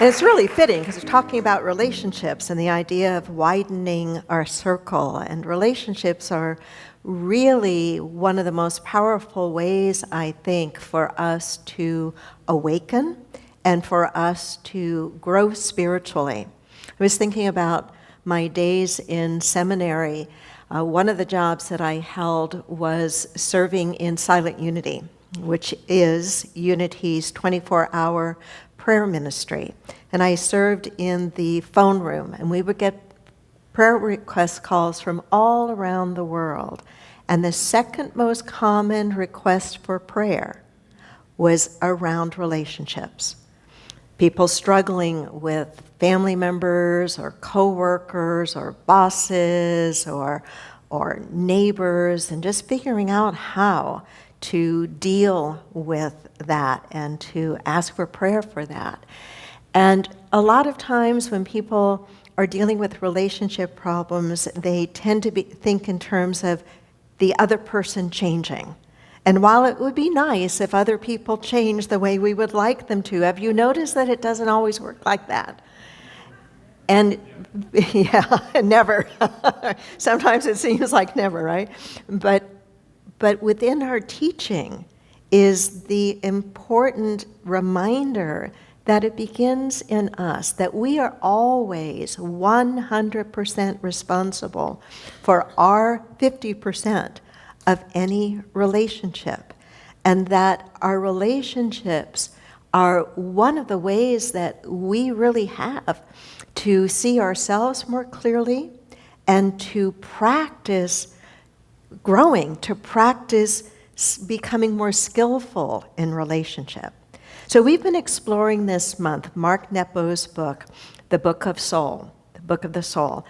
And it's really fitting because we're talking about relationships and the idea of widening our circle. And relationships are really one of the most powerful ways, I think, for us to awaken and for us to grow spiritually. I was thinking about my days in seminary. One of the jobs that I held was serving in Silent Unity, which is Unity's 24-hour prayer ministry. And I served in the phone room, and we would get prayer request calls from all around the world. And the second most common request for prayer was around relationships. People struggling with family members or coworkers or bosses or neighbors, and just figuring out how to deal with that and to ask for prayer for that. And a lot of times when people are dealing with relationship problems, they tend to think in terms of the other person changing. And while it would be nice if other people change the way we would like them to, have you noticed that it doesn't always work like that? And yeah, never. Sometimes it seems like never, right? But within our teaching is the important reminder that it begins in us, that we are always 100% responsible for our 50% of any relationship, and that our relationships are one of the ways that we really have to see ourselves more clearly and to practice growing, to practice becoming more skillful in relationship. So we've been exploring this month Mark Nepo's book, The Book of Soul, the Book of the Soul.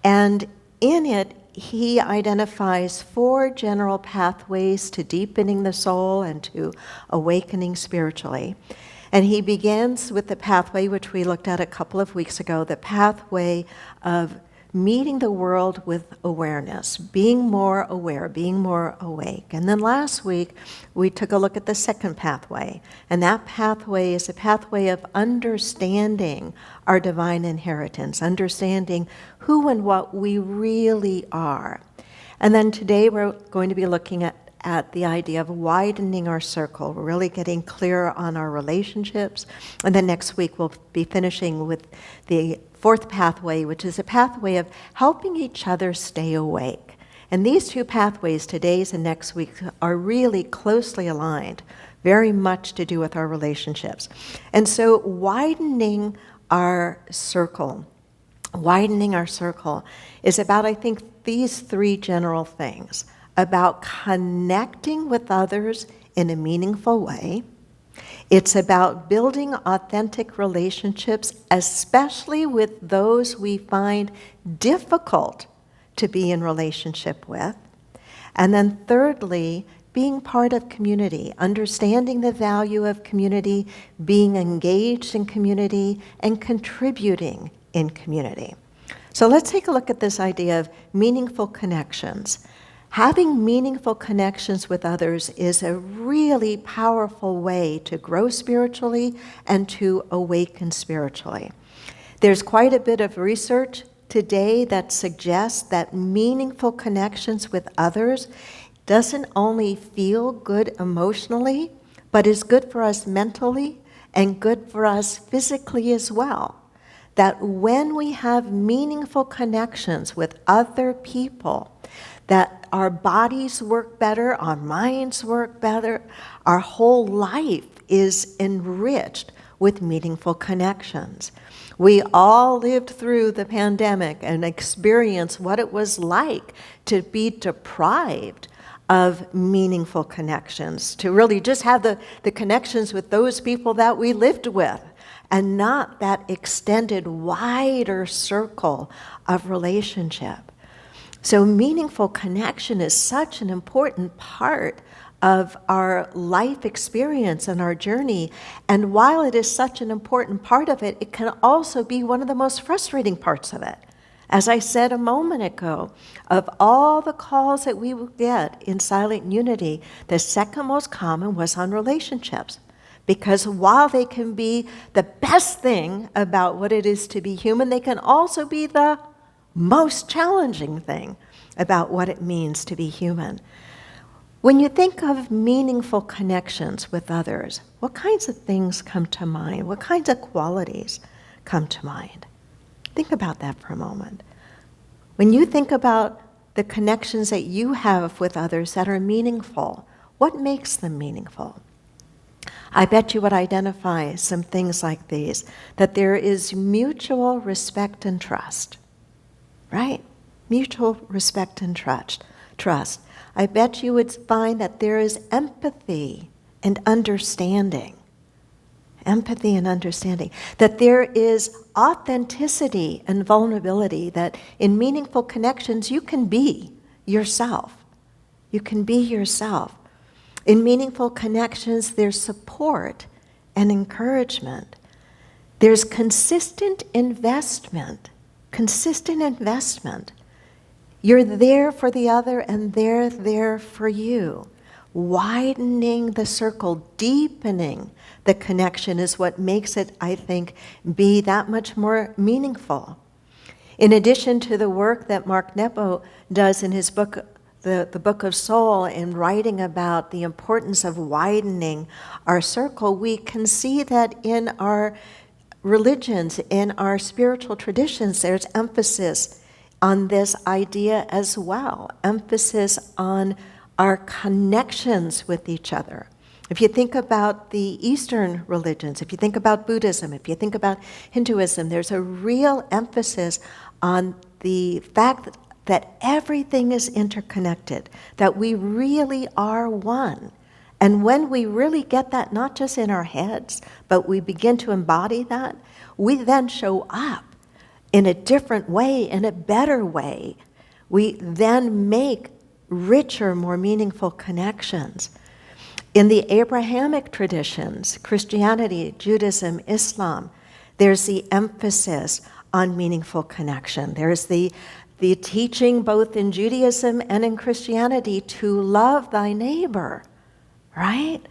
And in it, he identifies 4 general pathways to deepening the soul and to awakening spiritually. And he begins with the pathway, which we looked at a couple of weeks ago, the pathway of meeting the world with awareness, being more aware, being more awake. And then last week, we took a look at the second pathway. And that pathway is a pathway of understanding our divine inheritance, understanding who and what we really are. And then today, we're going to be looking at the idea of widening our circle. We're really getting clearer on our relationships. And then next week, we'll be finishing with the 4th pathway, which is a pathway of helping each other stay awake. And these 2 pathways, today's and next week, are really closely aligned, very much to do with our relationships. And so widening our circle is about, I think, these 3 general things: about connecting with others in a meaningful way. It's about building authentic relationships, especially with those we find difficult to be in relationship with. And then thirdly, being part of community, understanding the value of community, being engaged in community, and contributing in community. So let's take a look at this idea of meaningful connections. Having meaningful connections with others is a really powerful way to grow spiritually and to awaken spiritually. There's quite a bit of research today that suggests that meaningful connections with others doesn't only feel good emotionally, but is good for us mentally and good for us physically as well. That when we have meaningful connections with other people, that our bodies work better, our minds work better, our whole life is enriched with meaningful connections. We all lived through the pandemic and experienced what it was like to be deprived of meaningful connections, to really just have the connections with those people that we lived with, and not that extended, wider circle of relationship. So meaningful connection is such an important part of our life experience and our journey. And while it is such an important part of it, it can also be one of the most frustrating parts of it. As I said a moment ago, of all the calls that we would get in Silent Unity, the second most common was on relationships. Because while they can be the best thing about what it is to be human, they can also be the most challenging thing about what it means to be human. When you think of meaningful connections with others, what kinds of things come to mind? What kinds of qualities come to mind? Think about that for a moment. When you think about the connections that you have with others that are meaningful, what makes them meaningful? I bet you would identify some things like these, that there is mutual respect and trust, right? Mutual respect and trust. I bet you would find that there is empathy and understanding. Empathy and understanding. That there is authenticity and vulnerability, that in meaningful connections you can be yourself. You can be yourself. In meaningful connections, there's support and encouragement. There's consistent investment. Consistent investment. You're there for the other and they're there for you. Widening the circle, deepening the connection is what makes it, I think, be that much more meaningful. In addition to the work that Mark Nepo does in his book, the Book of Soul, in writing about the importance of widening our circle, we can see that in our religions, in our spiritual traditions, there's emphasis on this idea as well, emphasis on our connections with each other. If you think about the Eastern religions, if you think about Buddhism, if you think about Hinduism, there's a real emphasis on the fact that everything is interconnected, that we really are one. And when we really get that, not just in our heads, but we begin to embody that, we then show up in a different way, in a better way. We then make richer, more meaningful connections. In the Abrahamic traditions, Christianity, Judaism, Islam, there's the emphasis on meaningful connection. There's the teaching both in Judaism and in Christianity to love thy neighbor, right?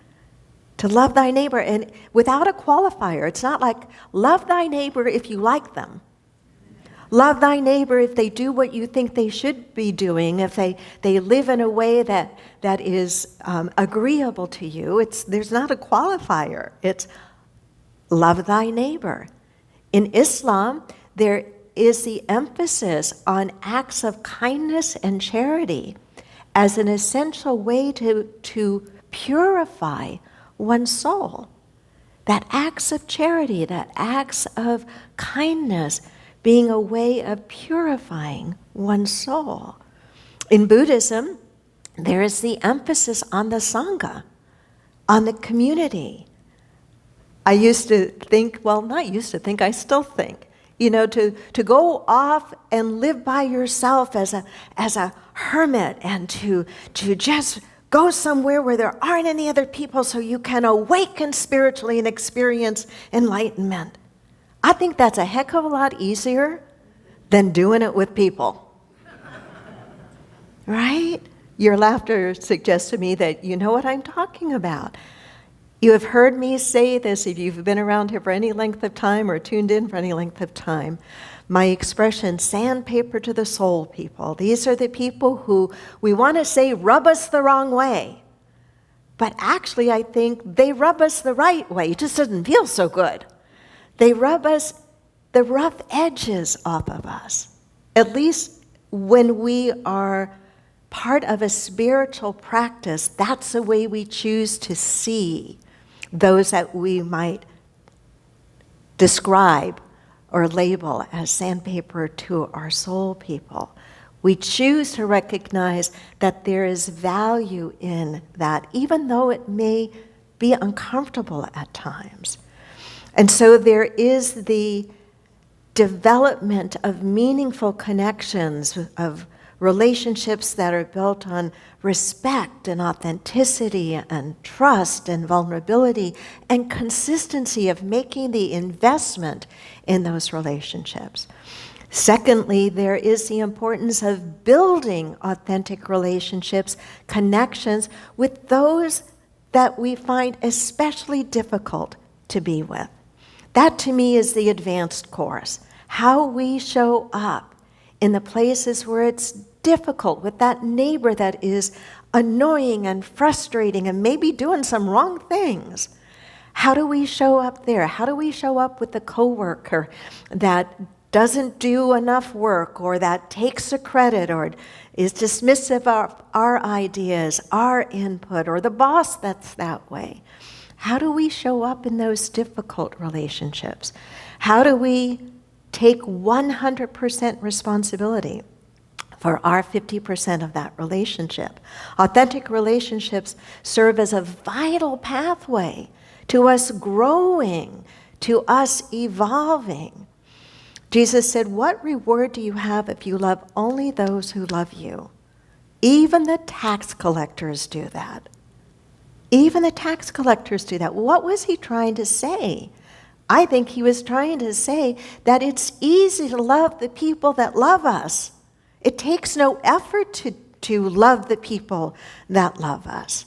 To love thy neighbor, and without a qualifier. It's not like love thy neighbor if you like them. Love thy neighbor if they do what you think they should be doing, if they live in a way that is agreeable to you. There's not a qualifier. It's love thy neighbor. In Islam, there is the emphasis on acts of kindness and charity as an essential way to purify one's soul. That acts of charity, that acts of kindness being a way of purifying one's soul. In Buddhism, there is the emphasis on the Sangha, on the community. I used to think, well, not used to think, I still think, to go off and live by yourself as a hermit, and to just go somewhere where there aren't any other people so you can awaken spiritually and experience enlightenment. I think that's a heck of a lot easier than doing it with people. Right? Your laughter suggests to me that you know what I'm talking about. You have heard me say this if you've been around here for any length of time or tuned in for any length of time. My expression, sandpaper to the soul people. These are the people who we want to say rub us the wrong way. But actually, I think they rub us the right way. It just doesn't feel so good. They rub us the rough edges off of us. At least when we are part of a spiritual practice, that's the way we choose to see those that we might describe or label as sandpaper to our soul people. We choose to recognize that there is value in that, even though it may be uncomfortable at times. And so there is the development of meaningful connections, of relationships that are built on respect and authenticity and trust and vulnerability and consistency of making the investment in those relationships. Secondly, there is the importance of building authentic relationships, connections with those that we find especially difficult to be with. That to me is the advanced course. How we show up in the places where it's difficult, with that neighbor that is annoying and frustrating and maybe doing some wrong things. How do we show up there? How do we show up with the coworker that doesn't do enough work, or that takes the credit, or is dismissive of our ideas, our input, or the boss that's that way? How do we show up in those difficult relationships? How do we take 100% responsibility for our 50% of that relationship? Authentic relationships serve as a vital pathway to us growing, to us evolving. Jesus said, "What reward do you have if you love only those who love you?" Even the tax collectors do that. Even the tax collectors do that. What was he trying to say? I think he was trying to say that it's easy to love the people that love us. It takes no effort to love the people that love us.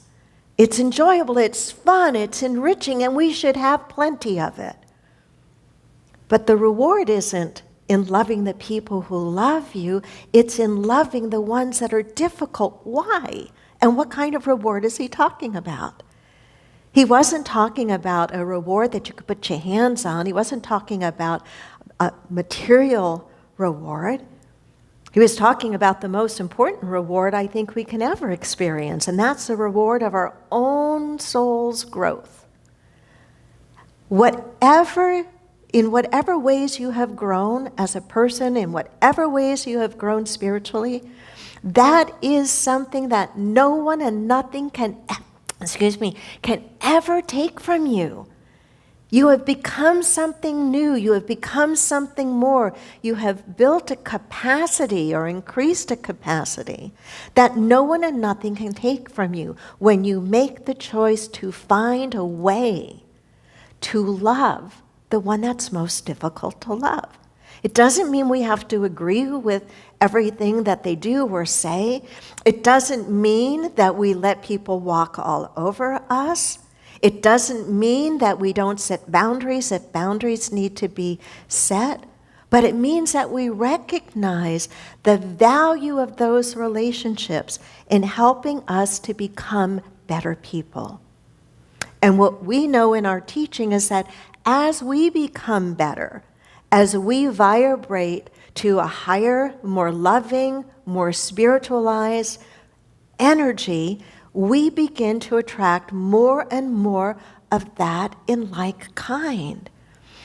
It's enjoyable, it's fun, it's enriching, and we should have plenty of it. But the reward isn't in loving the people who love you, it's in loving the ones that are difficult. Why? And what kind of reward is he talking about? He wasn't talking about a reward that you could put your hands on. He wasn't talking about a material reward. He was talking about the most important reward I think we can ever experience, and that's the reward of our own soul's growth. In whatever ways you have grown as a person, in whatever ways you have grown spiritually, that is something that no one and nothing can ever take from you. You have become something new. You have become something more. You have built a capacity or increased a capacity that no one and nothing can take from you when you make the choice to find a way to love the one that's most difficult to love. It doesn't mean we have to agree with everything that they do or say. It doesn't mean that we let people walk all over us. It doesn't mean that we don't set boundaries if boundaries need to be set. But it means that we recognize the value of those relationships in helping us to become better people. And what we know in our teaching is that as we become better, as we vibrate to a higher, more loving, more spiritualized energy, we begin to attract more and more of that in like kind.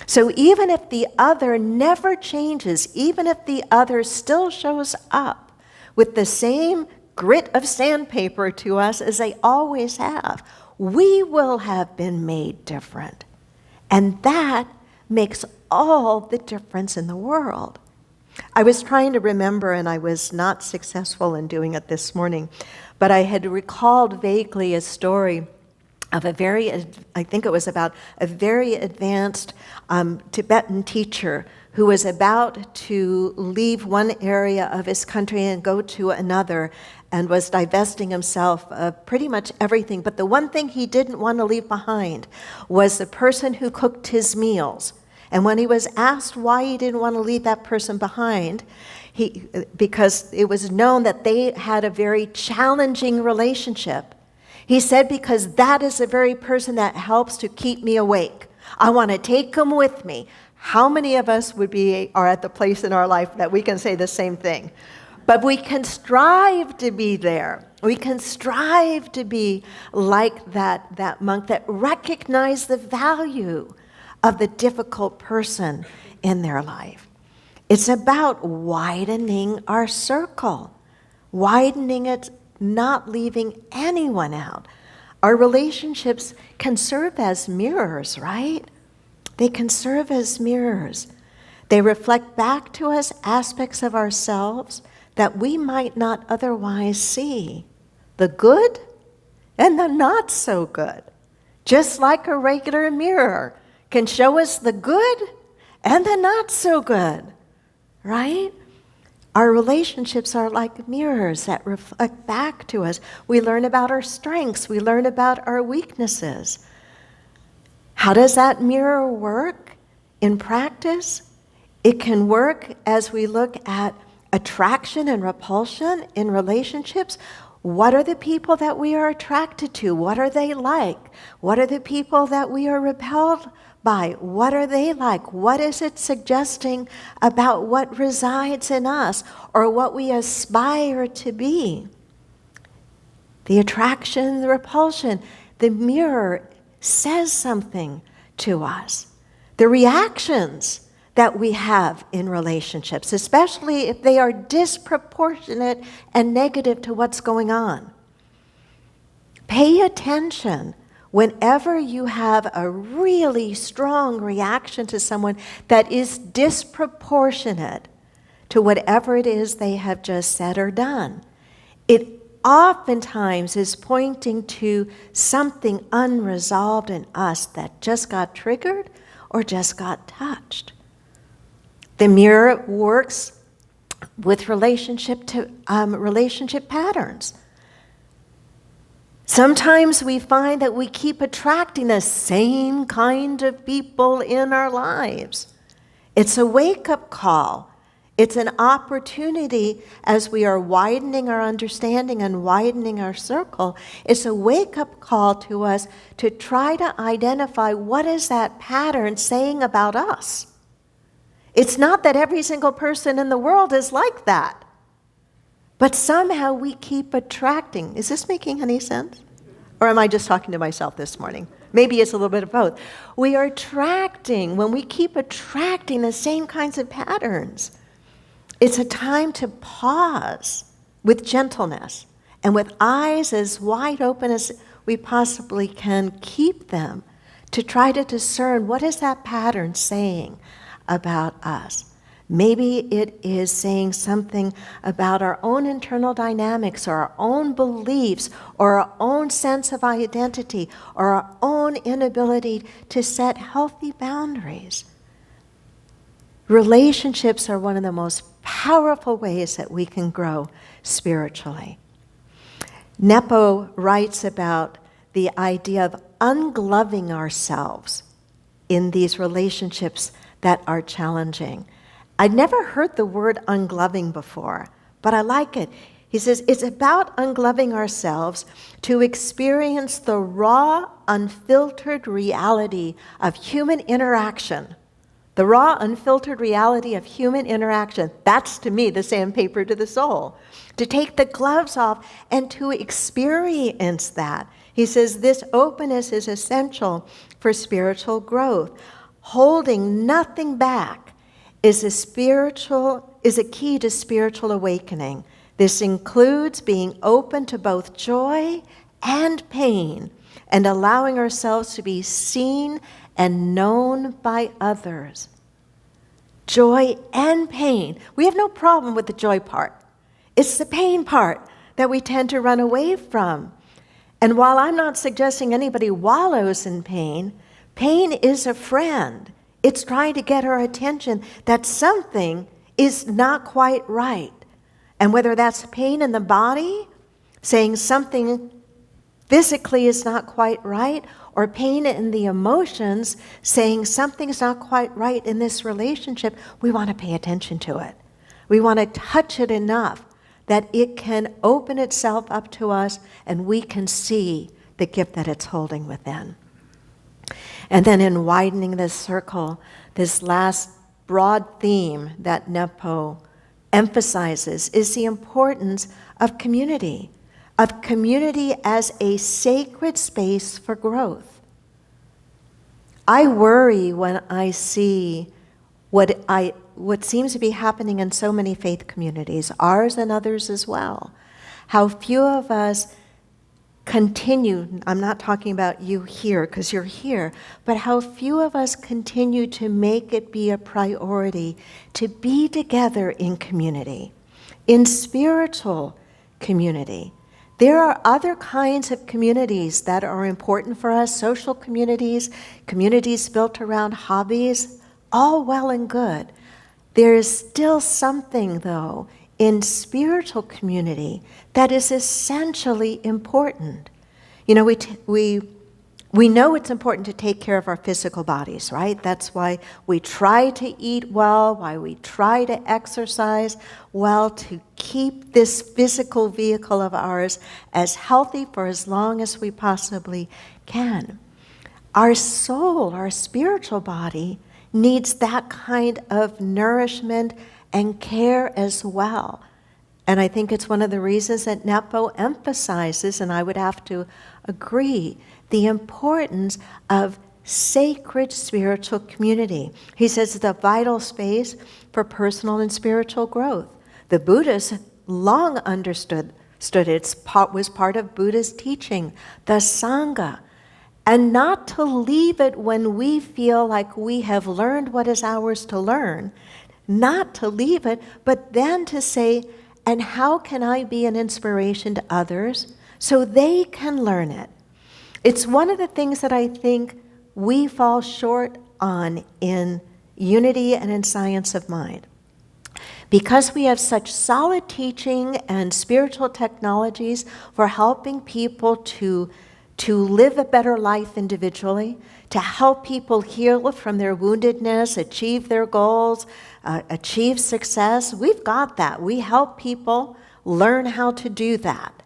So even if the other never changes, even if the other still shows up with the same grit of sandpaper to us as they always have, we will have been made different. And that makes all the difference in the world. I was trying to remember, and I was not successful in doing it this morning, but I had recalled vaguely a story of I think it was about a very advanced Tibetan teacher who was about to leave one area of his country and go to another, and was divesting himself of pretty much everything. But the one thing he didn't want to leave behind was the person who cooked his meals. And when he was asked why he didn't want to leave that person behind, because it was known that they had a very challenging relationship, he said, because that is the very person that helps to keep me awake. I want to take him with me. How many of us are at the place in our life that we can say the same thing? But we can strive to be there. We can strive to be like that monk that recognized the value of the difficult person in their life. It's about widening our circle, widening it, not leaving anyone out. Our relationships can serve as mirrors, right? They can serve as mirrors. They reflect back to us aspects of ourselves that we might not otherwise see. The good and the not so good. Just like a regular mirror can show us the good and the not so good, right? Our relationships are like mirrors that reflect back to us. We learn about our strengths. We learn about our weaknesses. How does that mirror work in practice? It can work as we look at attraction and repulsion in relationships. What are the people that we are attracted to? What are they like? What are the people that we are repelled by? What are they like? What is it suggesting about what resides in us or what we aspire to be? The attraction, the repulsion, the mirror says something to us. The reactions that we have in relationships, especially if they are disproportionate and negative to what's going on. Pay attention whenever you have a really strong reaction to someone that is disproportionate to whatever it is they have just said or done. It oftentimes is pointing to something unresolved in us that just got triggered or just got touched. The mirror works with relationship patterns. Sometimes we find that we keep attracting the same kind of people in our lives. It's a wake-up call. It's an opportunity as we are widening our understanding and widening our circle. It's a wake-up call to us to try to identify what is that pattern saying about us. It's not that every single person in the world is like that, but somehow we keep attracting. Is this making any sense? Or am I just talking to myself this morning? Maybe it's a little bit of both. We are attracting, when we keep attracting the same kinds of patterns, it's a time to pause with gentleness and with eyes as wide open as we possibly can keep them to try to discern what is that pattern saying about us. Maybe it is saying something about our own internal dynamics or our own beliefs or our own sense of identity or our own inability to set healthy boundaries. Relationships are one of the most powerful ways that we can grow spiritually. Nepo writes about the idea of ungloving ourselves in these relationships that are challenging. I'd never heard the word ungloving before, but I like it. He says, it's about ungloving ourselves to experience the raw, unfiltered reality of human interaction. The raw, unfiltered reality of human interaction. That's, to me, the sandpaper to the soul. To take the gloves off and to experience that. He says this openness is essential for spiritual growth. Holding nothing back is a key to spiritual awakening. This includes being open to both joy and pain and allowing ourselves to be seen and known by others. Joy and pain. We have no problem with the joy part. It's the pain part that we tend to run away from. And while I'm not suggesting anybody wallows in pain, pain is a friend. It's trying to get our attention that something is not quite right. And whether that's pain in the body, saying something physically is not quite right, or pain in the emotions, saying something's not quite right in this relationship, we want to pay attention to it. We want to touch it enough that it can open itself up to us and we can see the gift that it's holding within. And then in widening this circle, this last broad theme that Nepo emphasizes is the importance of community as a sacred space for growth. I worry when I see what seems to be happening in so many faith communities, ours and others as well, how few of us continue, I'm not talking about you here because you're here, but how few of us continue to make it be a priority to be together in community, in spiritual community. There are other kinds of communities that are important for us, social communities, communities built around hobbies, all well and good. There is still something, though, in spiritual community that is essentially important. You know, we know it's important to take care of our physical bodies, right? That's why we try to eat well, why we try to exercise well, to keep this physical vehicle of ours as healthy for as long as we possibly can. Our soul, our spiritual body, needs that kind of nourishment and care as well. And I think it's one of the reasons that Nepo emphasizes, and I would have to agree, the importance of sacred spiritual community. He says it's a vital space for personal and spiritual growth. The Buddhists long understood it was part of Buddha's teaching, the Sangha, and not to leave it when we feel like we have learned what is ours to learn, not to leave it, but then to say, and how can I be an inspiration to others so they can learn it? It's one of the things that I think we fall short on in unity and in science of mind. Because we have such solid teaching and spiritual technologies for helping people to live a better life individually, to help people heal from their woundedness, achieve their goals, achieve success. We've got that. We help people learn how to do that.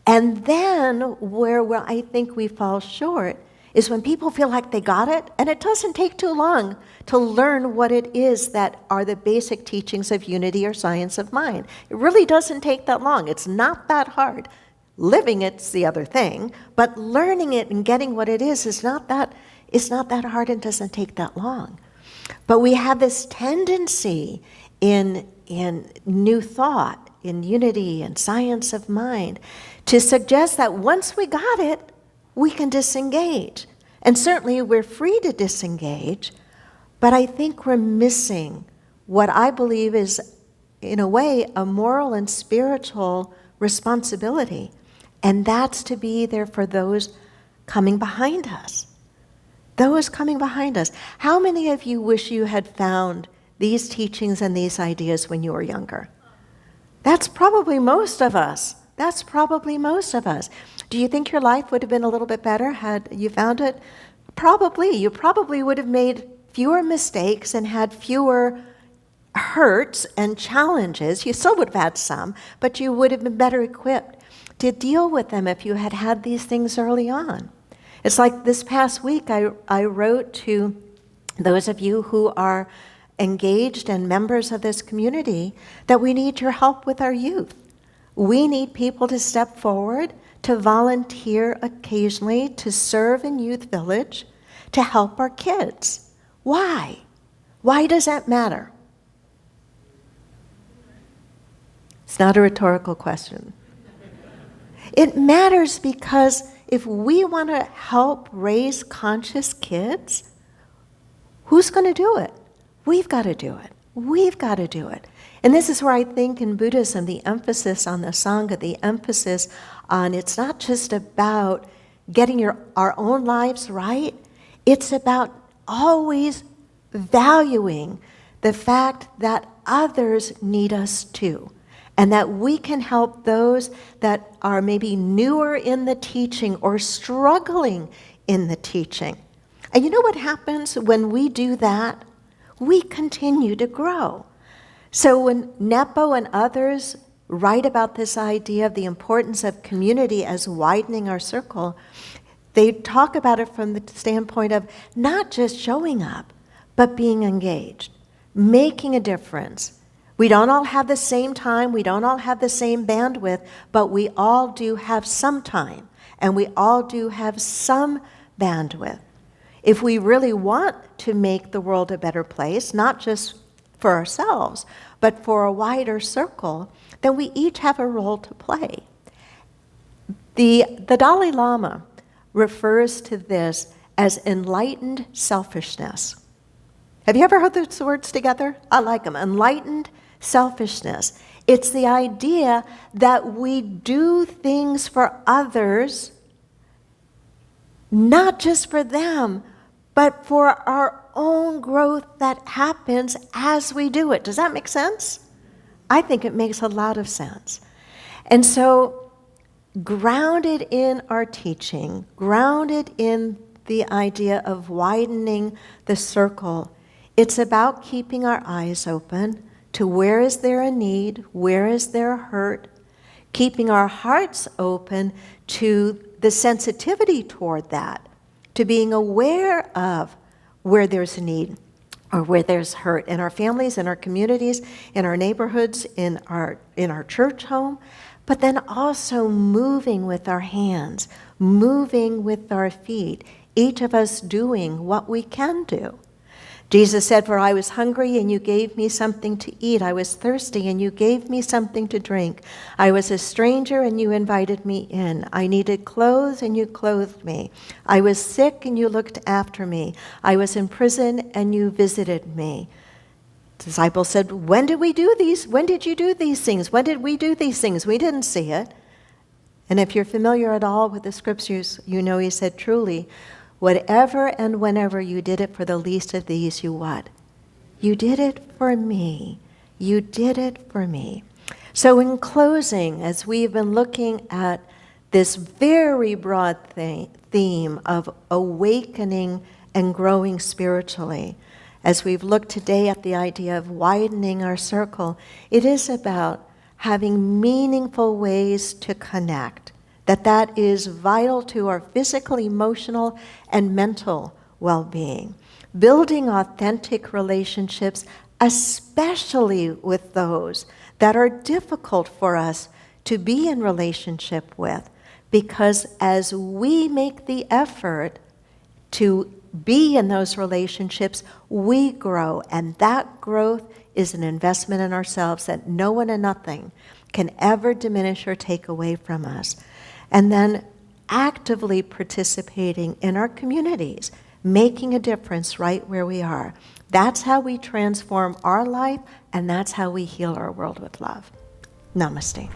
And then where I think we fall short is when people feel like they got it, and it doesn't take too long to learn what it is that are the basic teachings of unity or science of mind. It really doesn't take that long. It's not that hard. Living it's the other thing, but learning it and getting what it is not that hard and doesn't take that long. But we have this tendency in new thought, in unity and science of mind, to suggest that once we got it, we can disengage. And certainly we're free to disengage, but I think we're missing what I believe is, in a way, a moral and spiritual responsibility. And that's to be there for those coming behind us. Those coming behind us. How many of you wish you had found these teachings and these ideas when you were younger? That's probably most of us. That's probably most of us. Do you think your life would have been a little bit better had you found it? Probably. You probably would have made fewer mistakes and had fewer hurts and challenges. You still would have had some, but you would have been better equipped to deal with them if you had had these things early on. It's like this past week I wrote to those of you who are engaged and members of this community that we need your help with our youth. We need people to step forward, to volunteer occasionally, to serve in Youth Village, to help our kids. Why? Why does that matter? It's not a rhetorical question. It matters because if we want to help raise conscious kids, who's going to do it? We've got to do it. We've got to do it. And this is where I think in Buddhism, the emphasis on the Sangha, the emphasis on it's not just about getting our own lives right, it's about always valuing the fact that others need us too. And that we can help those that are maybe newer in the teaching or struggling in the teaching. And you know what happens when we do that? We continue to grow. So when Nepo and others write about this idea of the importance of community as widening our circle, they talk about it from the standpoint of not just showing up, but being engaged, making a difference. We don't all have the same time, we don't all have the same bandwidth, but we all do have some time, and we all do have some bandwidth. If we really want to make the world a better place, not just for ourselves, but for a wider circle, then we each have a role to play. The Dalai Lama refers to this as enlightened selfishness. Have you ever heard those words together? I like them. Enlightened selfishness. It's the idea that we do things for others, not just for them, but for our own growth that happens as we do it. Does that make sense? I think it makes a lot of sense. And so, grounded in our teaching, grounded in the idea of widening the circle, it's about keeping our eyes open to where is there a need, where is there a hurt, keeping our hearts open to the sensitivity toward that, to being aware of where there's a need or where there's hurt in our families, in our communities, in our neighborhoods, in our church home, but then also moving with our hands, moving with our feet, each of us doing what we can do. Jesus said, "For I was hungry and you gave me something to eat. I was thirsty and you gave me something to drink. I was a stranger and you invited me in. I needed clothes and you clothed me. I was sick and you looked after me. I was in prison and you visited me." The disciples said, "When did we do these? When did you do these things? When did we do these things? We didn't see it." And if you're familiar at all with the scriptures, you know he said, "Truly, whatever and whenever you did it for the least of these, you what? You did it for me. You did it for me." So in closing, as we've been looking at this very broad theme of awakening and growing spiritually, as we've looked today at the idea of widening our circle, it is about having meaningful ways to connect. That is vital to our physical, emotional, and mental well-being. Building authentic relationships, especially with those that are difficult for us to be in relationship with, because as we make the effort to be in those relationships, we grow, and that growth is an investment in ourselves that no one and nothing can ever diminish or take away from us. And then actively participating in our communities, making a difference right where we are. That's how we transform our life, and that's how we heal our world with love. Namaste.